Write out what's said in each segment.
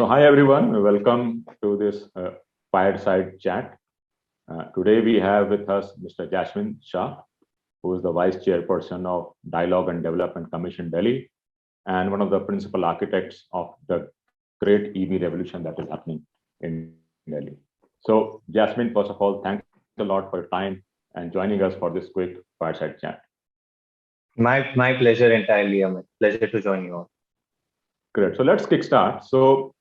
So hi everyone, welcome to this Fireside Chat. Today we have with us Mr. Jasmine Shah, who is the Vice-Chairperson of Dialogue and Development Commission Delhi, and one of the principal architects of the great EV revolution that is happening in Delhi. So Jasmine, first of all, thanks a lot for your time and joining us for this quick Fireside Chat. My pleasure entirely, Amit. Pleasure to join you all. Great. So let's kickstart. So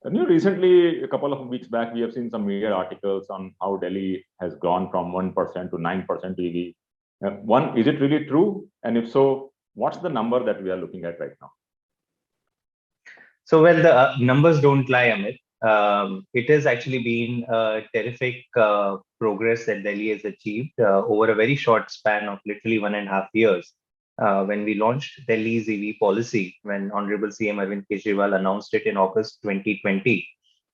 recently, a couple of weeks back, we have seen some media articles on how Delhi has gone from 1% to 9% EV. One, is it really true? And if so, what's the number that we are looking at right now? So, well, the numbers don't lie, Amit. It has actually been a terrific progress that Delhi has achieved over a very short span of literally 1.5 years. When we launched Delhi's EV policy, when Honorable CM Arvind Kejriwal announced it in August 2020,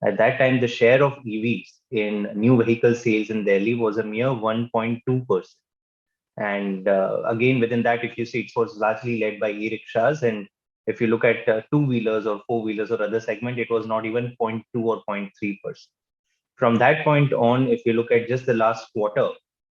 at that time, the share of EVs in new vehicle sales in Delhi was a mere 1.2%. And again, within that, if you see, it was largely led by e-rickshaws. And if you look at two-wheelers or four-wheelers or other segment, it was not even 0.2 or 0.3%. From that point on, if you look at just the last quarter,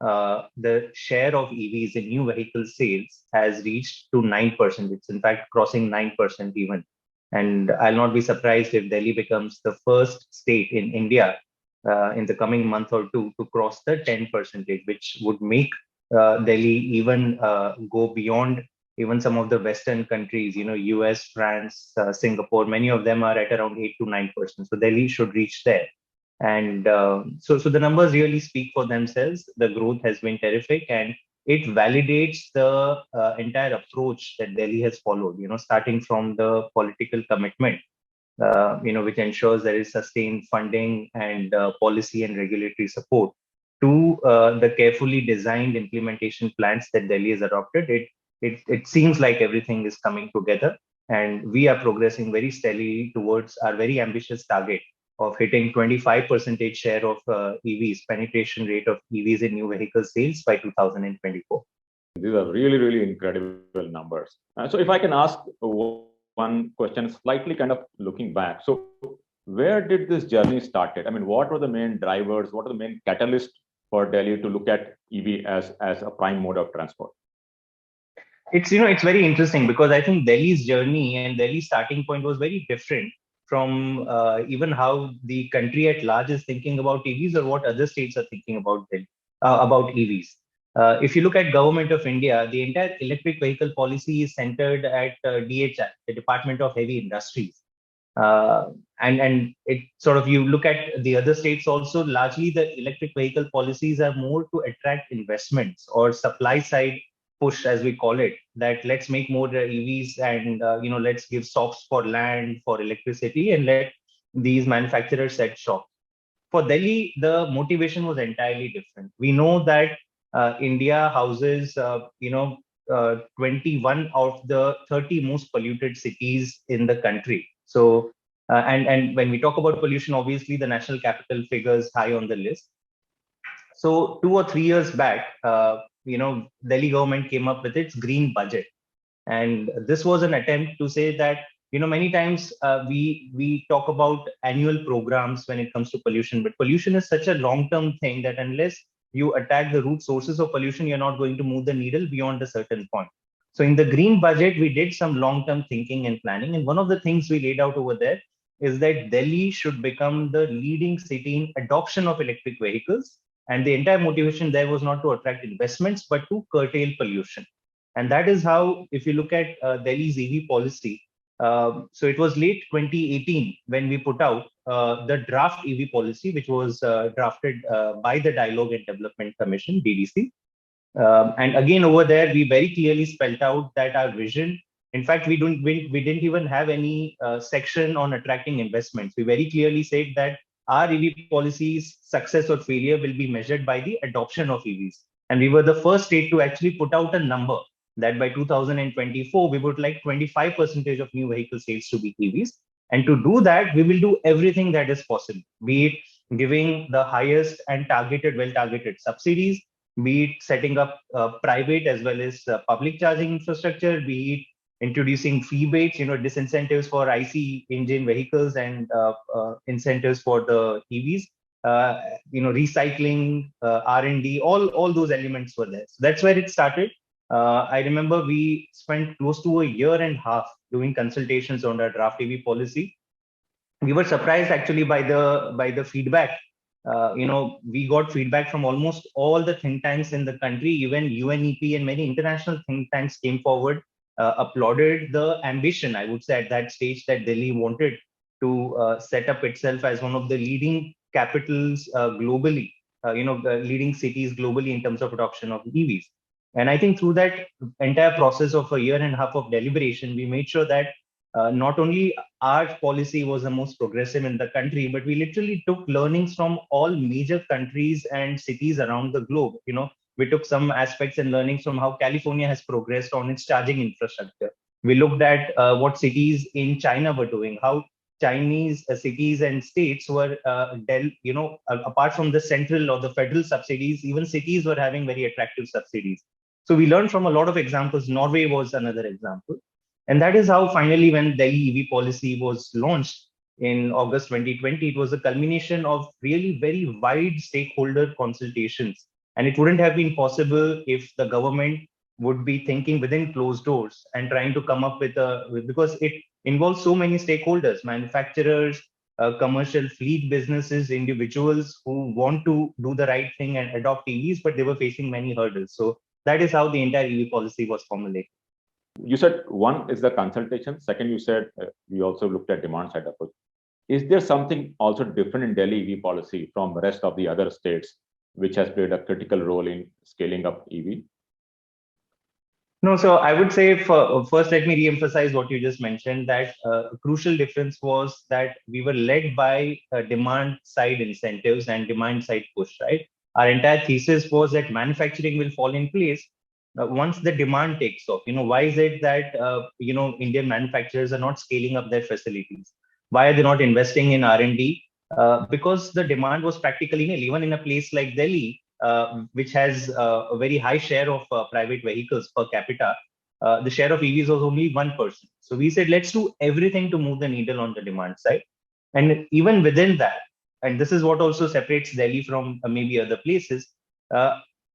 the share of EVs in new vehicle sales has reached to 9%. It's in fact crossing 9% even. And I'll not be surprised if Delhi becomes the first state in India in the coming month or two to cross the 10%, which would make Delhi even go beyond even some of the Western countries, US, France, Singapore. Many of them are at around 8 to 9%. So Delhi should reach there. And so the numbers really speak for themselves. The growth has been terrific, and it validates the entire approach that Delhi has followed, starting from the political commitment, which ensures there is sustained funding and policy and regulatory support to the carefully designed implementation plans that Delhi has adopted. It seems like everything is coming together, and we are progressing very steadily towards our very ambitious target of hitting 25% share of EVs, penetration rate of EVs in new vehicle sales by 2024. These are really, really incredible numbers. So if I can ask one question, slightly kind of looking back. So where did this journey started? I mean, what were the main drivers? What are the main catalysts for Delhi to look at EV as a prime mode of transport? It's very interesting because I think Delhi's journey and Delhi's starting point was very different from even how the country at large is thinking about EVs or what other states are thinking about EVs. If you look at Government of India, the entire electric vehicle policy is centered at DHI, the Department of Heavy Industries. And it sort of, you look at the other states also, largely the electric vehicle policies are more to attract investments or supply side push, as we call it, that let's make more EVs and let's give stocks for land, for electricity, and let these manufacturers set shop. For Delhi, the motivation was entirely different. We know that India houses 21 of the 30 most polluted cities in the country. So and when we talk about pollution, obviously the national capital figures high on the list. So 2 or 3 years back, Delhi government came up with its green budget. And this was an attempt to say that, many times we talk about annual programs when it comes to pollution, but pollution is such a long-term thing that unless you attack the root sources of pollution, you're not going to move the needle beyond a certain point. So in the green budget, we did some long-term thinking and planning. And one of the things we laid out over there is that Delhi should become the leading city in adoption of electric vehicles. And the entire motivation there was not to attract investments, but to curtail pollution. And that is how, if you look at Delhi's EV policy, so it was late 2018 when we put out the draft EV policy, which was drafted by the Dialogue and Development Commission, DDC. And again, over there, we very clearly spelled out that our vision, in fact, we didn't even have any section on attracting investments. We very clearly said that our EV policy's success or failure will be measured by the adoption of EVs. And we were the first state to actually put out a number that by 2024, we would like 25% of new vehicle sales to be EVs. And to do that, we will do everything that is possible, be it giving the highest and well-targeted subsidies, be it setting up private as well as public charging infrastructure, be introducing rebates, disincentives for IC engine vehicles and incentives for the EVs. Recycling, R&D, all those elements were there. So that's where it started. I remember we spent close to a year and a half doing consultations on the draft EV policy. We were surprised actually by the feedback. We got feedback from almost all the think tanks in the country. Even UNEP and many international think tanks came forward, applauded the ambition, I would say, at that stage that Delhi wanted to set up itself as one of the leading capitals globally, leading cities globally in terms of adoption of EVs. And I think through that entire process of a year and a half of deliberation, we made sure that not only our policy was the most progressive in the country, but we literally took learnings from all major countries and cities around the globe. We took some aspects and learnings from how California has progressed on its charging infrastructure. We looked at what cities in China were doing, how Chinese cities and states were, apart from the central or the federal subsidies, even cities were having very attractive subsidies. So we learned from a lot of examples. Norway was another example. And that is how finally, when Delhi EV policy was launched in August 2020, it was a culmination of really very wide stakeholder consultations. And it wouldn't have been possible if the government would be thinking within closed doors and trying to come up because it involves so many stakeholders, manufacturers, commercial fleet businesses, individuals who want to do the right thing and adopt EVs, but they were facing many hurdles. So that is how the entire EV policy was formulated. You said one is the consultation. Second, you said we also looked at demand side approach. Is there something also different in Delhi EV policy from the rest of the other states, which has played a critical role in scaling up EV? No, so I would say first, let me re-emphasize what you just mentioned, that a crucial difference was that we were led by demand side incentives and demand side push, right? Our entire thesis was that manufacturing will fall in place once the demand takes off. Why is it that Indian manufacturers are not scaling up their facilities? Why are they not investing in R&D? Because the demand was practically nil. Even in a place like Delhi, which has a very high share of private vehicles per capita, the share of EVs was only 1%. So we said, let's do everything to move the needle on the demand side. And even within that, and this is what also separates Delhi from maybe other places,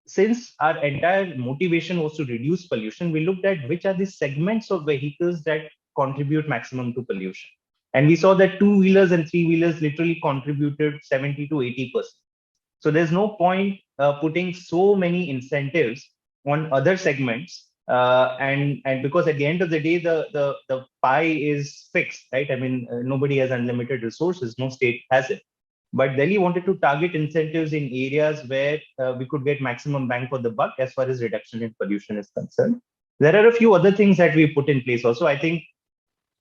since our entire motivation was to reduce pollution, we looked at which are the segments of vehicles that contribute maximum to pollution. And we saw that two-wheelers and three-wheelers literally contributed 70 to 80%. So there's no point putting so many incentives on other segments. And because at the end of the day, the pie is fixed, right? I mean, nobody has unlimited resources. No state has it. But Delhi wanted to target incentives in areas where we could get maximum bang for the buck as far as reduction in pollution is concerned. There are a few other things that we put in place also. I think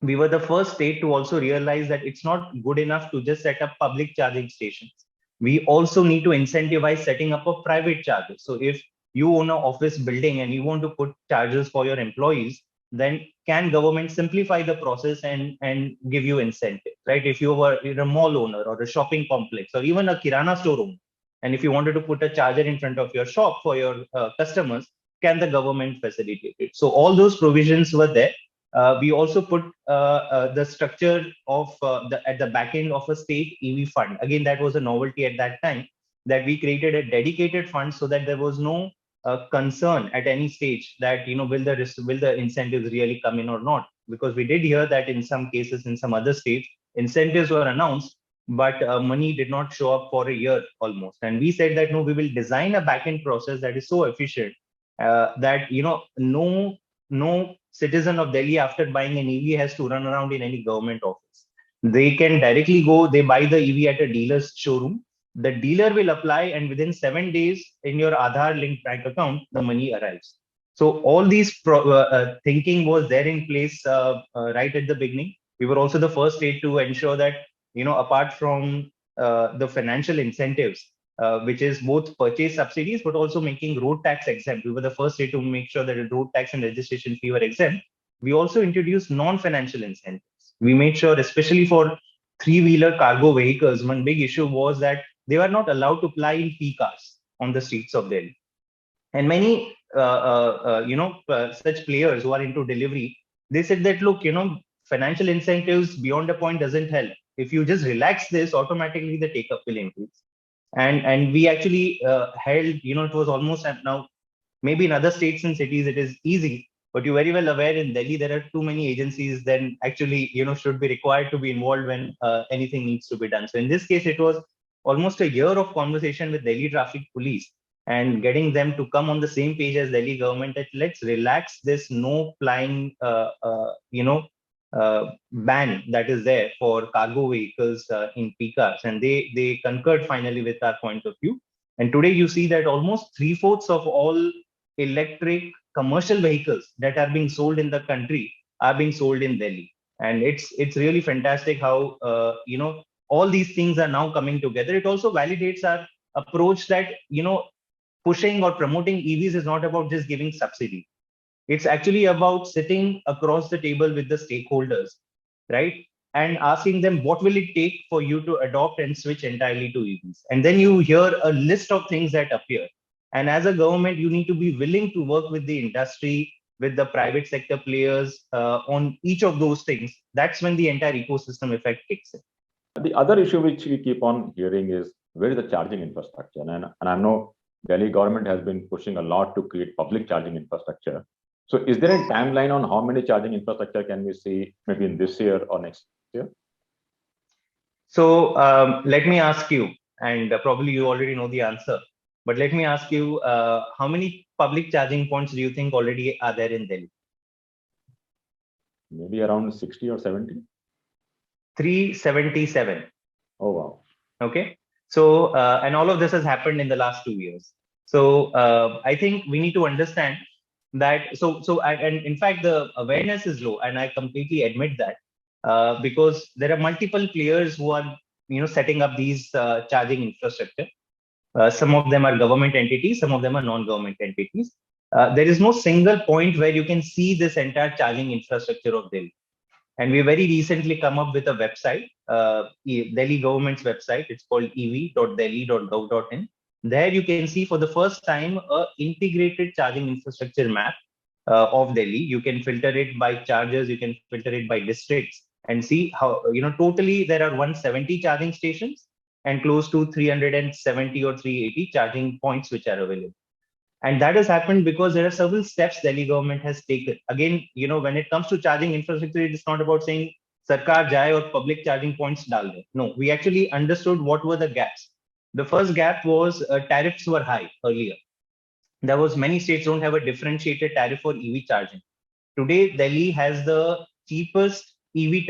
we were the first state to also realize that it's not good enough to just set up public charging stations. We also need to incentivize setting up of private chargers. So if you own an office building and you want to put chargers for your employees, then can government simplify the process and give you incentive, right? If you're a mall owner or a shopping complex or even a kirana store owner, and if you wanted to put a charger in front of your shop for your customers, can the government facilitate it? So all those provisions were there. We also put the structure of at the back end of a state EV fund. Again, that was a novelty at that time, that we created a dedicated fund so that there was no concern at any stage that will the incentives really come in or not, because we did hear that in some cases in some other states incentives were announced but money did not show up for a year almost. And we said that no, we will design a back-end process that is so efficient that no citizen of Delhi after buying an EV has to run around in any government office. They can directly go, they buy the EV at a dealer's showroom. The dealer will apply, and within 7 days in your Aadhaar linked bank account, the money arrives. So all these thinking was there in place right at the beginning. We were also the first state to ensure that, apart from the financial incentives, which is both purchase subsidies, but also making road tax exempt. We were the first state to make sure that the road tax and registration fee were exempt. We also introduced non-financial incentives. We made sure, especially for three-wheeler cargo vehicles, one big issue was that they were not allowed to ply in P-cars on the streets of Delhi. And many, such players who are into delivery They said that, look, financial incentives beyond a point doesn't help. If you just relax this, automatically the take up will increase. And we actually held, it was almost now, maybe in other states and cities it is easy, but you're very well aware in Delhi there are too many agencies then actually should be required to be involved when anything needs to be done. So in this case, it was almost a year of conversation with Delhi Traffic Police and getting them to come on the same page as Delhi government that let's relax this no flying ban that is there for cargo vehicles in peak hours, and they concurred finally with our point of view. And today you see that almost 3/4 of all electric commercial vehicles that are being sold in the country are being sold in Delhi. And it's really fantastic how all these things are now coming together. It also validates our approach that pushing or promoting EVs is not about just giving subsidy. It's actually about sitting across the table with the stakeholders, right? And asking them what will it take for you to adopt and switch entirely to EVs. And then you hear a list of things that appear. And as a government, you need to be willing to work with the industry, with the private sector players on each of those things. That's when the entire ecosystem effect kicks in. The other issue which we keep on hearing is where is the charging infrastructure? And I know Delhi government has been pushing a lot to create public charging infrastructure. So is there a timeline on how many charging infrastructure can we see maybe in this year or next year? So let me ask you, and probably you already know the answer, but let me ask you, how many public charging points do you think already are there in Delhi? Maybe around 60 or 70? 377. Oh, wow. Okay. So, and all of this has happened in the last 2 years. So I think we need to understand that. And in fact, the awareness is low, and I completely admit that because there are multiple players who are, setting up these charging infrastructure. Some of them are government entities, some of them are non-government entities. There is no single point where you can see this entire charging infrastructure of Delhi. And we very recently come up with a website, Delhi government's website. It's called ev.delhi.gov.in. There you can see for the first time a integrated charging infrastructure map of Delhi. You can filter it by chargers, you can filter it by districts, and see how, totally there are 170 charging stations and close to 370 or 380 charging points which are available. And that has happened because there are several steps Delhi government has taken. Again, when it comes to charging infrastructure, it's not about saying Sarkar jai or public charging points dal de. No, we actually understood what were the gaps. The first gap was tariffs were high earlier. There was many states don't have a differentiated tariff for EV charging. Today, Delhi has the cheapest EV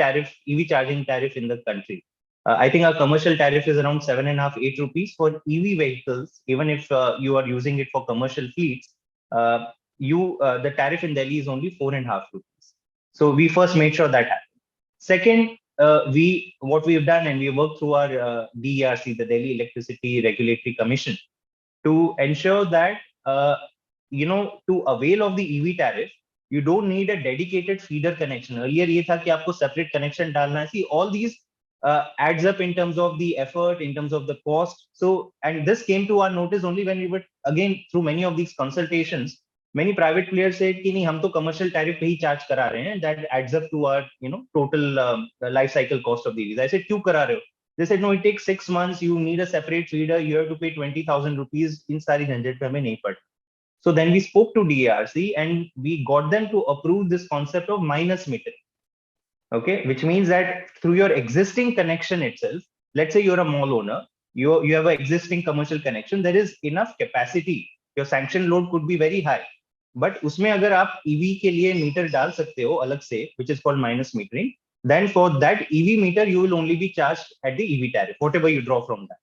charging tariff in the country. I think our commercial tariff is around 7.5, 8 rupees for EV vehicles. Even if you are using it for commercial fleets, the tariff in Delhi is only 4.5 rupees. So we first made sure that happened. Second, what we have done, and we worked through our DERC, the Delhi Electricity Regulatory Commission, to ensure that to avail of the EV tariff, you don't need a dedicated feeder connection. Earlier, ये था कि आपको separate connection डालना है. See, all these adds up in terms of the effort, in terms of the cost. So, and this came to our notice only when we were, again, through many of these consultations, many private players said कि नहीं, हम तो commercial tariff पे ही charge करा रहे हैं. That adds up to our, total life cycle cost of the EVs. I said, क्यों करा रहे हो? They said, no, it takes 6 months. You need a separate feeder. You have to pay 20,000 rupees. In सारी झंझट पे हमें नहीं पड़ता. So then we spoke to DRC and we got them to approve this concept of minus metering. Okay, which means that through your existing connection itself, let's say you're a mall owner, you have an existing commercial connection, there is enough capacity. Your sanction load could be very high. But उसमें अगर आप EV के लिए meter डाल सकते हो अलग से, which is called minus metering, then for that EV meter, you will only be charged at the EV tariff, whatever you draw from that.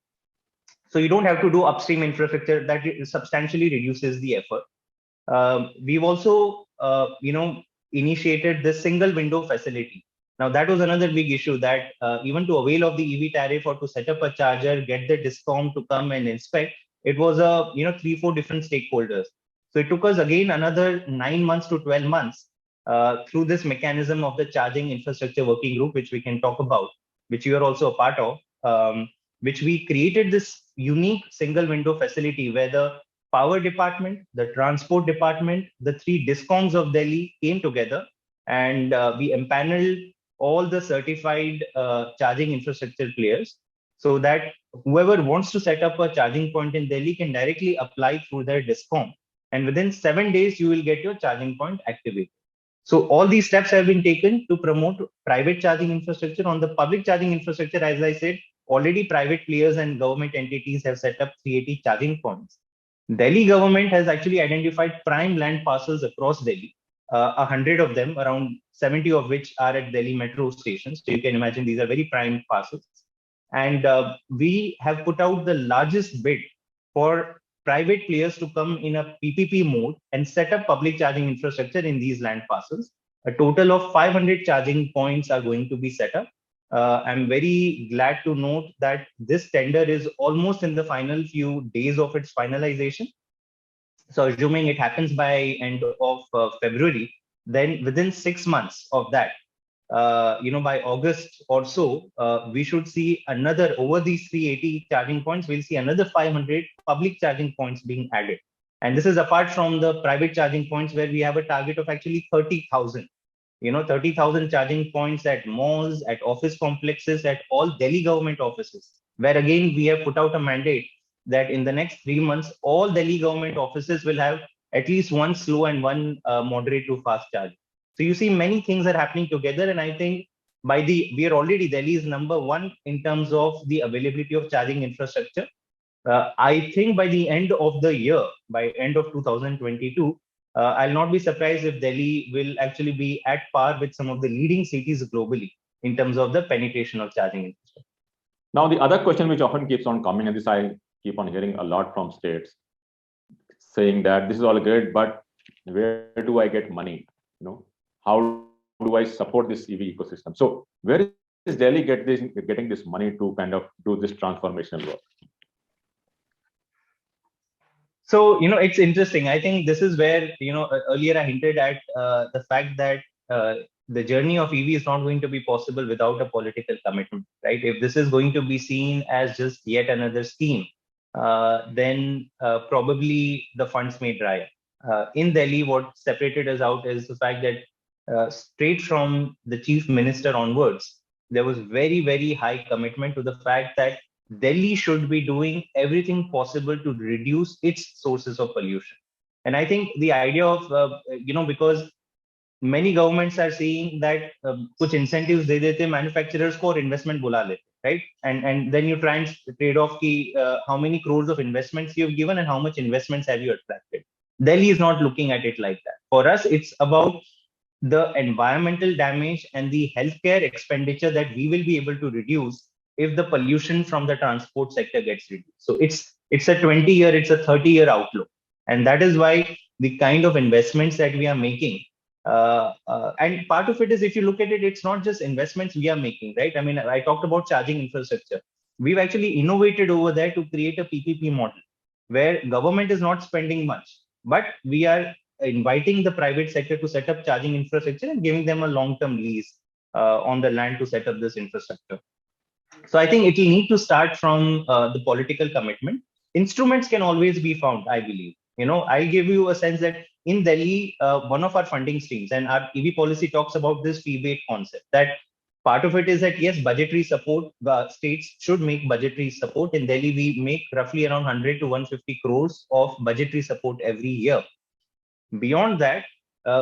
So you don't have to do upstream infrastructure. That substantially reduces the effort. We've also, initiated the single window facility. Now that was another big issue that even to avail of the EV tariff or to set up a charger, get the discom to come and inspect, it was 3-4 different stakeholders. So it took us again another 9 months to 12 months through this mechanism of the charging infrastructure working group, which we can talk about, which you are also a part of. Which we created this unique single window facility where the power department, the transport department, the 3 discoms of Delhi came together and we empaneled all the certified charging infrastructure players, so that whoever wants to set up a charging point in Delhi can directly apply through their DISCOM, and within 7 days you will get your charging point activated. So all these steps have been taken to promote private charging infrastructure. On the public charging infrastructure, as I said, already private players and government entities have set up 380 charging points. Delhi government has actually identified prime land parcels across Delhi, 100 of them, around 70 of which are at Delhi metro stations. So you can imagine these are very prime parcels. And we have put out the largest bid for private players to come in a PPP mode and set up public charging infrastructure in these land parcels. A total of 500 charging points are going to be set up. I'm very glad to note that this tender is almost in the final few days of its finalization. So assuming it happens by end of February, then within 6 months of that, by August or so, we should see another, over these 380 charging points, we'll see another 500 public charging points being added. And this is apart from the private charging points where we have a target of actually 30,000. 30,000 charging points at malls, at office complexes, at all Delhi government offices, where again, we have put out a mandate that in the next 3 months, all Delhi government offices will have at least one slow and one moderate to fast charge. So you see many things are happening together. And I think we are already Delhi's number one in terms of the availability of charging infrastructure. I think by the end of the year, by end of 2022, I'll not be surprised if Delhi will actually be at par with some of the leading cities globally in terms of the penetration of charging infrastructure. Now, the other question which often keeps on coming, and this I keep on hearing a lot from states, saying that this is all great, but where do I get money? How do I support this EV ecosystem? So where is Delhi getting this money to kind of do this transformational work? So, it's interesting. I think this is where, earlier I hinted at the fact that the journey of EV is not going to be possible without a political commitment, right? If this is going to be seen as just yet another scheme, then probably the funds may dry up. In Delhi, what separated us out is the fact that straight from the chief minister onwards, there was very, very high commitment to the fact that Delhi should be doing everything possible to reduce its sources of pollution. And I think the idea of, because many governments are seeing that कुछ incentives दे देते manufacturers को और investment बुला लेते, right? And then you try and trade off की how many crores of investments you've given and how much investments have you attracted. Delhi is not looking at it like that. For us, it's about the environmental damage and the healthcare expenditure that we will be able to reduce if the pollution from the transport sector gets reduced. So it's a 20-year, it's a 30-year outlook. And that is why the kind of investments that we are making, and part of it is, if you look at it, it's not just investments we are making, right? I mean, I talked about charging infrastructure. We've actually innovated over there to create a PPP model where government is not spending much, but we are inviting the private sector to set up charging infrastructure and giving them a long-term lease on the land to set up this infrastructure. So I think it will need to start from the political commitment. Instruments can always be found, I believe. I'll give you a sense that in Delhi, one of our funding streams, and our EV policy talks about this fee-based concept, that part of it is that, yes, budgetary support, states should make budgetary support. In Delhi, we make roughly around 100 to 150 crores of budgetary support every year. Beyond that,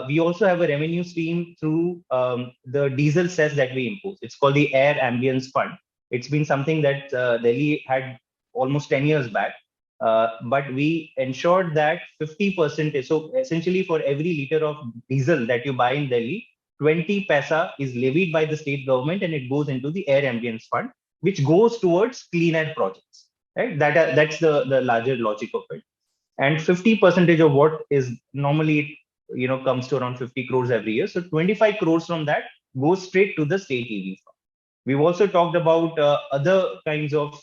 we also have a revenue stream through the diesel cess that we impose. It's called the Air Ambience Fund. It's been something that Delhi had almost 10 years back, but we ensured that 50%, so essentially for every liter of diesel that you buy in Delhi, 20 paisa is levied by the state government and it goes into the Air Ambience Fund, which goes towards clean air projects, right? That's the larger logic of it. And 50% of what is normally, comes to around 50 crores every year. So 25 crores from that goes straight to the state EV fund. We've also talked about other kinds of,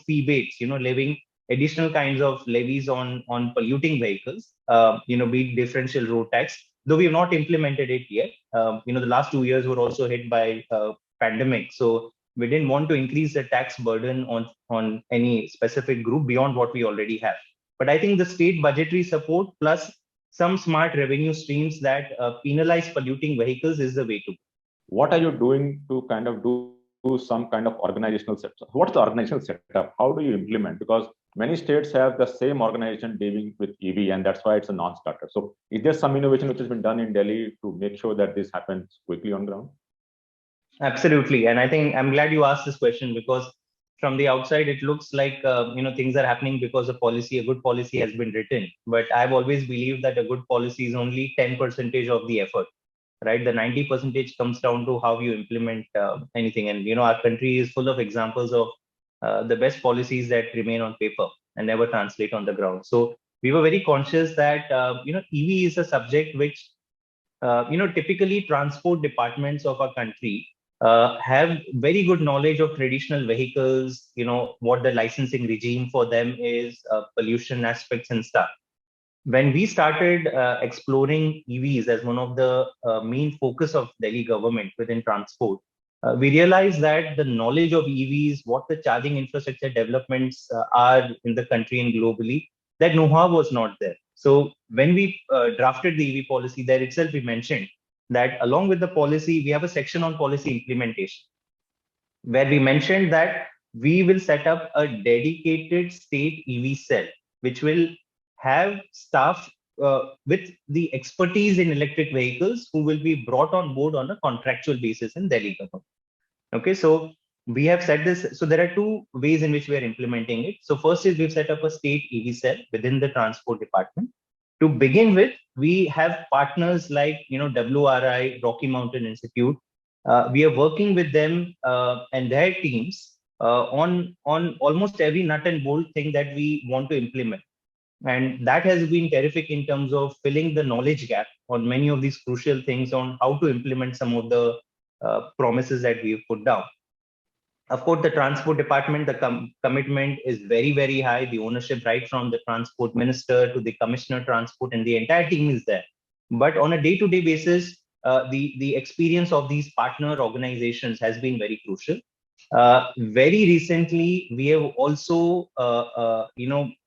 fee-based, levying additional kinds of levies on polluting vehicles, be it differential road tax, though we have not implemented it yet. The last 2 years were also hit by pandemic. So we didn't want to increase the tax burden on any specific group beyond what we already have. But I think the state budgetary support plus some smart revenue streams that penalize polluting vehicles is the way to go. What are you doing to kind of do some kind of organizational setup? What's the organizational setup? How do you implement? Because many states have the same organization dealing with EV, and that's why it's a non-starter. So is there some innovation which has been done in Delhi to make sure that this happens quickly on ground? Absolutely, and I think I'm glad you asked this question, because from the outside it looks like things are happening because a good policy has been written. But I've always believed that a good policy is only 10% of the effort, right? The 90% comes down to how you implement anything. And our country is full of examples of the best policies that remain on paper and never translate on the ground. So we were very conscious that EV is a subject which typically transport departments of our country have very good knowledge of traditional vehicles, what the licensing regime for them is, pollution aspects and stuff. When we started exploring EVs as one of the main focus of Delhi government within transport, we realized that the knowledge of EVs, what the charging infrastructure developments are in the country and globally, that know-how was not there. So when we drafted the EV policy, there itself we mentioned that along with the policy, we have a section on policy implementation, where we mentioned that we will set up a dedicated state EV cell, which will have staff with the expertise in electric vehicles who will be brought on board on a contractual basis in Delhi government. Okay, so we have set this. So there are two ways in which we are implementing it. So first is we've set up a state EV cell within the transport department. To begin with, we have partners like WRI, Rocky Mountain Institute. We are working with them and their teams on almost every nut and bolt thing that we want to implement. And that has been terrific in terms of filling the knowledge gap on many of these crucial things on how to implement some of the promises that we've put down. Of course, the transport department, the commitment is very, very high. The ownership right from the transport minister to the commissioner transport and the entire team is there. But on a day-to-day basis, the experience of these partner organizations has been very crucial. Very recently, we have also,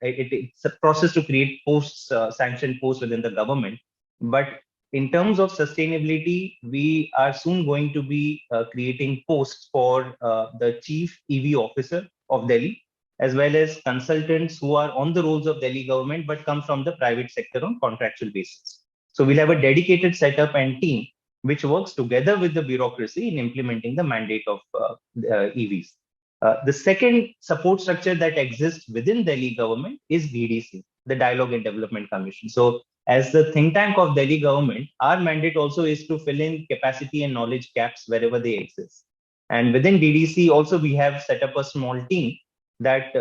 it's a process to create posts, sanctioned posts within the government. But in terms of sustainability, we are soon going to be creating posts for the chief EV officer of Delhi, as well as consultants who are on the rolls of Delhi government, but come from the private sector on contractual basis. So we'll have a dedicated setup and team which works together with the bureaucracy in implementing the mandate of EVs. The second support structure that exists within Delhi government is DDC, the Dialogue and Development Commission. So as the think tank of Delhi government, our mandate also is to fill in capacity and knowledge gaps wherever they exist. And within DDC also, we have set up a small team that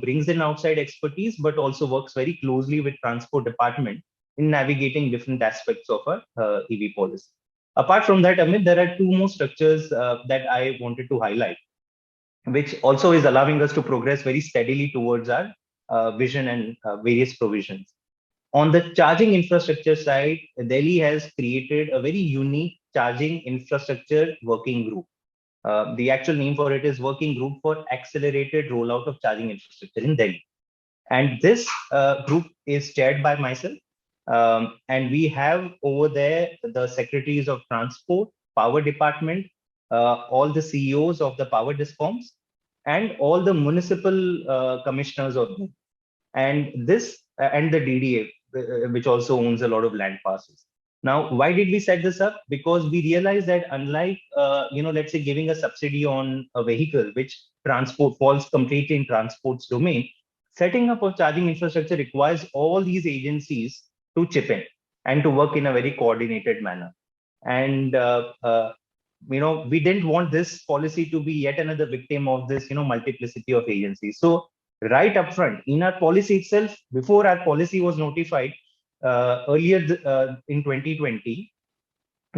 brings in outside expertise, but also works very closely with transport department in navigating different aspects of our EV policy. Apart from that, Amit, there are two more structures that I wanted to highlight, which also is allowing us to progress very steadily towards our vision and various provisions. On the charging infrastructure side, Delhi has created a very unique charging infrastructure working group. The actual name for it is Working Group for Accelerated Rollout of Charging Infrastructure in Delhi. And this group is chaired by myself. And we have over there the secretaries of transport, power department, all the CEOs of the power discoms, and all the municipal commissioners of them. And this and the DDA, which also owns a lot of land parcels. Now, why did we set this up? Because we realized that unlike, let's say giving a subsidy on a vehicle, which transport falls completely in transport's domain, setting up of charging infrastructure requires all these agencies to chip in and to work in a very coordinated manner. And, we didn't want this policy to be yet another victim of this, multiplicity of agencies. So right up front in our policy itself, before our policy was notified, earlier in 2020,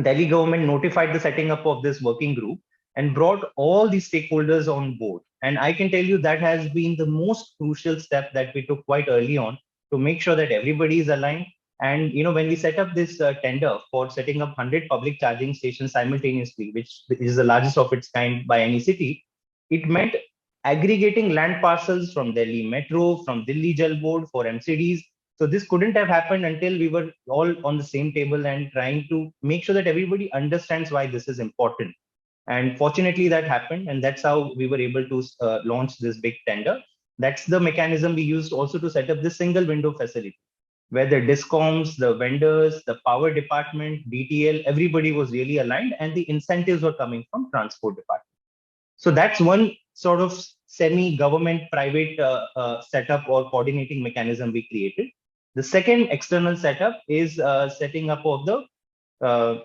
Delhi government notified the setting up of this working group and brought all the stakeholders on board. And I can tell you that has been the most crucial step that we took quite early on to make sure that everybody is aligned. And when we set up this tender for setting up 100 public charging stations simultaneously, which is the largest of its kind by any city, it meant aggregating land parcels from Delhi Metro, from Delhi Jal Board for MCDs. So this couldn't have happened until we were all on the same table and trying to make sure that everybody understands why this is important. And fortunately, that happened, and that's how we were able to launch this big tender. That's the mechanism we used also to set up this single window facility, where the discoms, the vendors, the power department, DTL, everybody was really aligned, and the incentives were coming from transport department. So that's one sort of semi-government private setup or coordinating mechanism we created. The second external setup is setting up of the uh,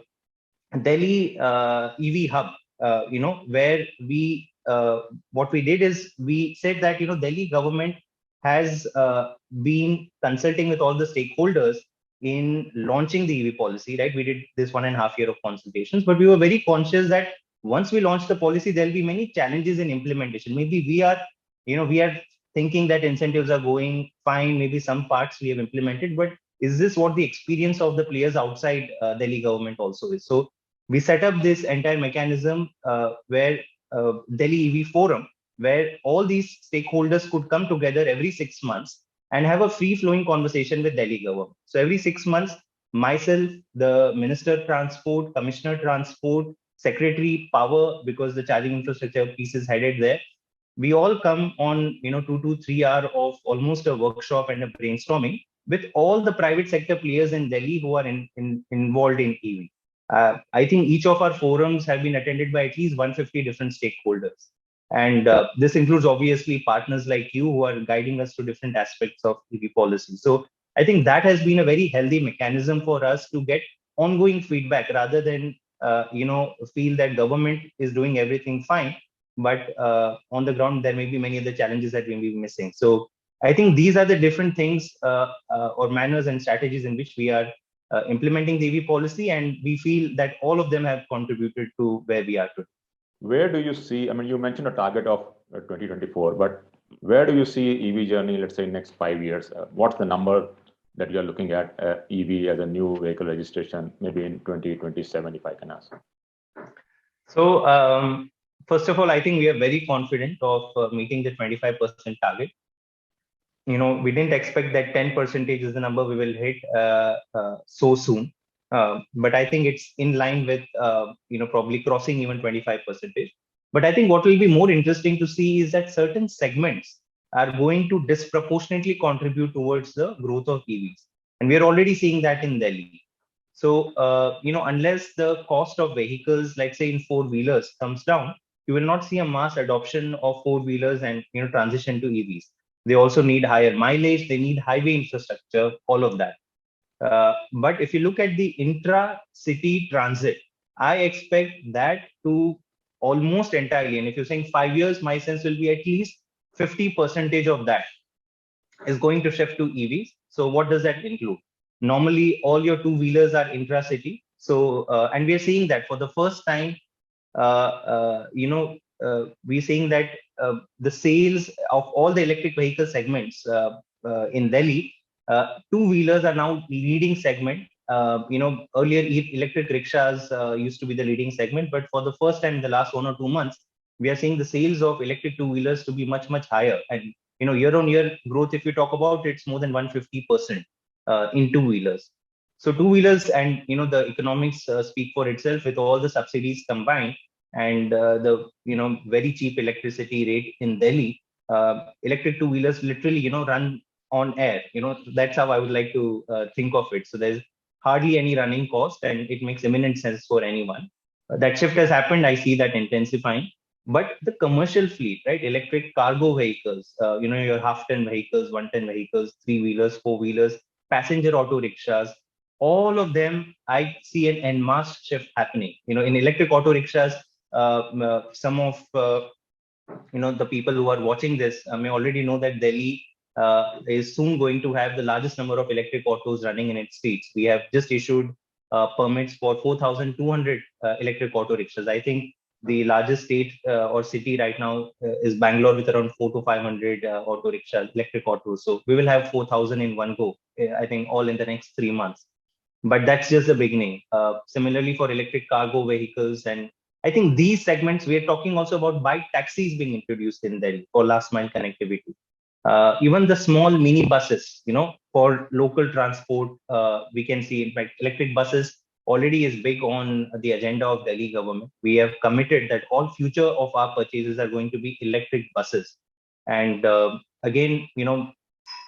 Delhi EV hub, where what we did is we said that, Delhi government has been consulting with all the stakeholders in launching the EV policy, right? We did this 1.5 year of consultations, but we were very conscious that once we launch the policy, there'll be many challenges in implementation. Maybe we are thinking that incentives are going fine. Maybe some parts we have implemented, but is this what the experience of the players outside Delhi government also is? So we set up this entire mechanism where Delhi EV Forum, where all these stakeholders could come together every 6 months and have a free-flowing conversation with Delhi government. So every 6 months, myself, the Minister of Transport, Commissioner of Transport, Secretary Power, because the charging infrastructure piece is headed there, we all come on 2 to 3 hours of almost a workshop and a brainstorming with all the private sector players in Delhi who are involved in EV. I think each of our forums have been attended by at least 150 different stakeholders. And this includes obviously partners like you who are guiding us to different aspects of EV policy. So I think that has been a very healthy mechanism for us to get ongoing feedback rather than, feel that government is doing everything fine. But on the ground, there may be many other challenges that we may be missing. So I think these are the different things or manners and strategies in which we are implementing the EV policy, and we feel that all of them have contributed to where we are today. Where do you see, I mean, you mentioned a target of 2024, but where do you see EV journey, let's say next 5 years? What's the number that you're looking at EV as a new vehicle registration, maybe in 2027, if I can ask? So, first of all, I think we are very confident of meeting the 25% target. We didn't expect that 10% is the number we will hit so soon. But I think it's in line with, probably crossing even 25%. But I think what will be more interesting to see is that certain segments are going to disproportionately contribute towards the growth of EVs. And we are already seeing that in Delhi. So, unless the cost of vehicles, let's say in four-wheelers, comes down, you will not see a mass adoption of four-wheelers and, transition to EVs. They also need higher mileage, they need highway infrastructure, all of that. But if you look at the intra-city transit, I expect that to almost entirely, and if you're saying 5 years, my sense will be at least 50% of that is going to shift to EVs. So what does that include? Normally, all your two-wheelers are intra-city. So, and we are seeing that for the first time, we're seeing that the sales of all the electric vehicle segments in Delhi, two-wheelers are now leading segment. Earlier electric rickshaws used to be the leading segment, but for the first time in the last 1 or 2 months, we are seeing the sales of electric two-wheelers to be much, much higher. And, year-on-year growth, if you talk about, it's more than 150% in two-wheelers. So two-wheelers and, the economics speak for itself with all the subsidies combined and the, very cheap electricity rate in Delhi. Electric two-wheelers literally, run on air. That's how I would like to think of it. So there's hardly any running cost and it makes imminent sense for anyone. That shift has happened. I see that intensifying. But the commercial fleet, right? Electric cargo vehicles, your half-ton vehicles, one-ton vehicles, three-wheelers, four-wheelers, passenger auto rickshaws, all of them, I see an en masse shift happening. In electric auto rickshaws, some of the people who are watching this may already know that Delhi is soon going to have the largest number of electric autos running in its streets. We have just issued permits for 4,200 electric auto rickshaws. I think the largest state or city right now is Bangalore with around 400 to 500 auto rickshaws, electric autos. So we will have 4,000 in one go, I think all in the next 3 months. But that's just the beginning. Similarly for electric cargo vehicles, and I think these segments, we are talking also about bike taxis being introduced in Delhi for last mile connectivity. Even the small mini buses, for local transport, we can see, in fact, electric buses already is big on the agenda of Delhi government. We have committed that all future of our purchases are going to be electric buses. And again,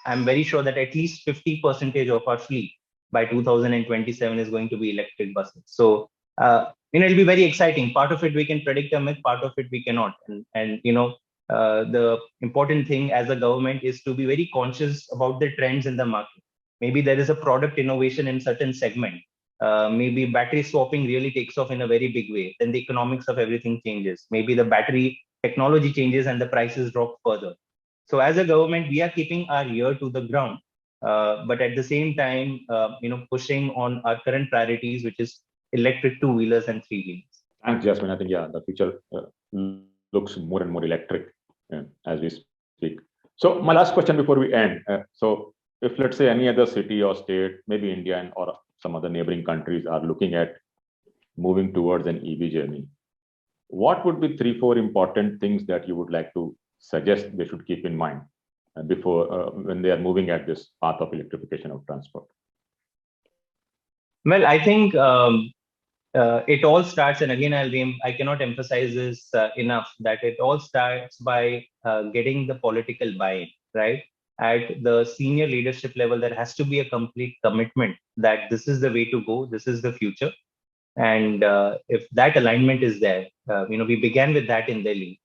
I'm very sure that at least 50% of our fleet by 2027 is going to be electric buses. So, it'll be very exciting. Part of it we can predict, Amit, part of it we cannot. And the important thing as a government is to be very conscious about the trends in the market. Maybe there is a product innovation in certain segment. Maybe battery swapping really takes off in a very big way. Then the economics of everything changes. Maybe the battery technology changes and the prices drop further. So as a government, we are keeping our ear to the ground, but at the same time, pushing on our current priorities, which is electric two-wheelers and three-wheelers. Thanks, Jasmine. I think, yeah, the future looks more and more electric as we speak. So my last question before we end. So if, let's say, any other city or state, maybe India or some other neighboring countries are looking at moving towards an EV journey, what would be 3-4 important things that you would like to suggest they should keep in mind before when they are moving at this path of electrification of transport? Well, I think it all starts, and again, I cannot emphasize this enough, that it all starts by getting the political buy-in, right? At the senior leadership level, there has to be a complete commitment that this is the way to go, this is the future. And if that alignment is there, we began with that in Delhi.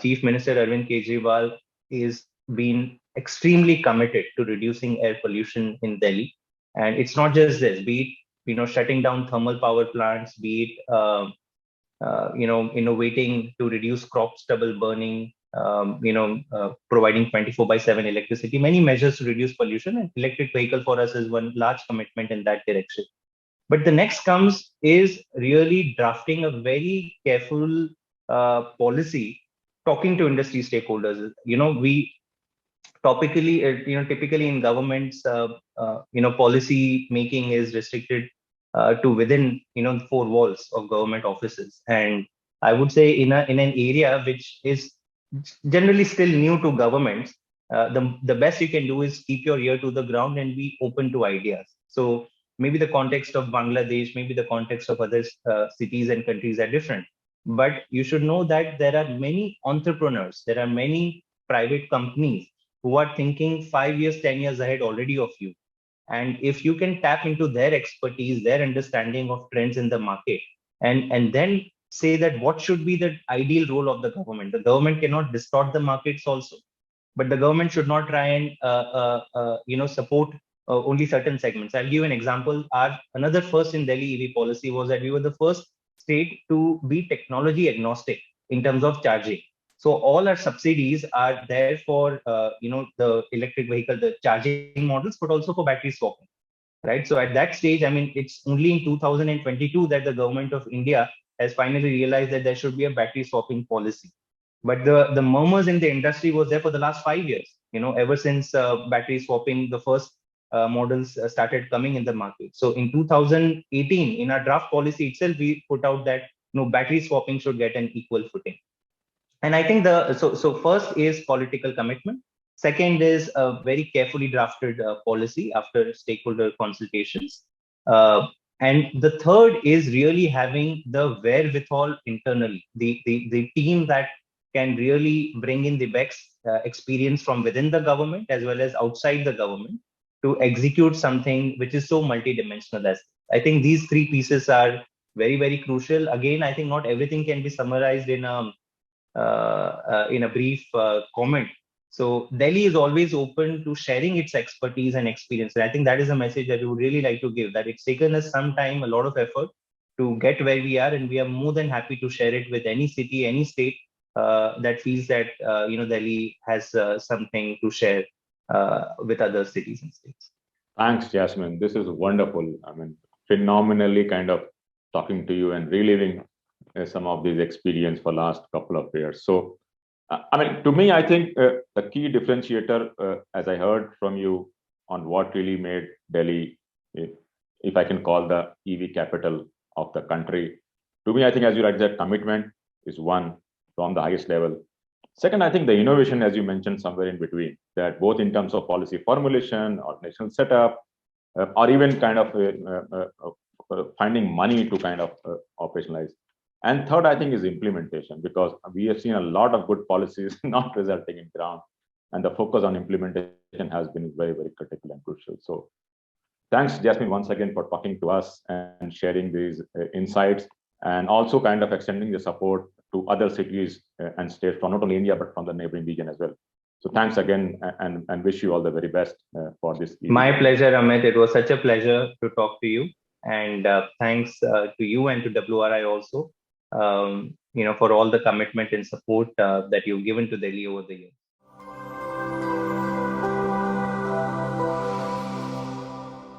Chief Minister Arvind Kejriwal is been extremely committed to reducing air pollution in Delhi. And it's not just this, be it, shutting down thermal power plants, be it, innovating to reduce crop stubble burning, providing 24/7 electricity, many measures to reduce pollution, and electric vehicle for us is one large commitment in that direction. But the next comes is really drafting a very careful policy, talking to industry stakeholders. We typically in governments, policy making is restricted to within, 4 walls of government offices. And I would say in an area which is generally still new to governments, the best you can do is keep your ear to the ground and be open to ideas. So maybe the context of Bangladesh, maybe the context of other cities and countries are different. But you should know that there are many entrepreneurs, there are many private companies who are thinking 5 years, 10 years ahead already of you. And if you can tap into their expertise, their understanding of trends in the market, and then say that what should be the ideal role of the government. The government cannot distort the markets also, but the government should not try and support only certain segments. I'll give you an example. Another first in Delhi EV policy was that we were the first state to be technology agnostic in terms of charging. So all our subsidies are there for the electric vehicle, the charging models, but also for battery swapping, right? So at that stage, it's only in 2022 that the government of India has finally realized that there should be a battery swapping policy. But the murmurs in the industry was there for the last 5 years, ever since battery swapping, the first models started coming in the market. So in 2018, in our draft policy itself, we put out that battery swapping should get an equal footing. And I think so first is political commitment. Second is a very carefully drafted policy after stakeholder consultations. And the third is really having the wherewithal internally, the team that can really bring in the best experience from within the government as well as outside the government to execute something which is so multidimensional. As I think these 3 pieces are very, very crucial. Again, I think not everything can be summarized in a brief comment. So Delhi is always open to sharing its expertise and experience. And I think that is a message that we would really like to give, that it's taken us some time, a lot of effort to get where we are, and we are more than happy to share it with any city, any state that feels that Delhi has something to share with other cities and states. Thanks, Jasmine. This is wonderful. Phenomenally kind of talking to you and reliving some of these experience for last couple of years. So, to me, I think the key differentiator, as I heard from you on what really made Delhi, if I can call the EV capital of the country, to me, I think, as you write, that commitment is one from the highest level. Second, I think the innovation, as you mentioned, somewhere in between, that both in terms of policy formulation, organizational setup, or even kind of finding money to kind of operationalize. And third, I think, is implementation, because we have seen a lot of good policies not resulting in ground, and the focus on implementation has been very, very critical and crucial. So thanks, Jasmine, once again for talking to us and sharing these insights, and also kind of extending the support to other cities and states from not only India, but from the neighboring region as well. So thanks again, and wish you all the very best for this event. My pleasure, Amit. It was such a pleasure to talk to you. And thanks to you and to WRI also, for all the commitment and support that you've given to Delhi over the years.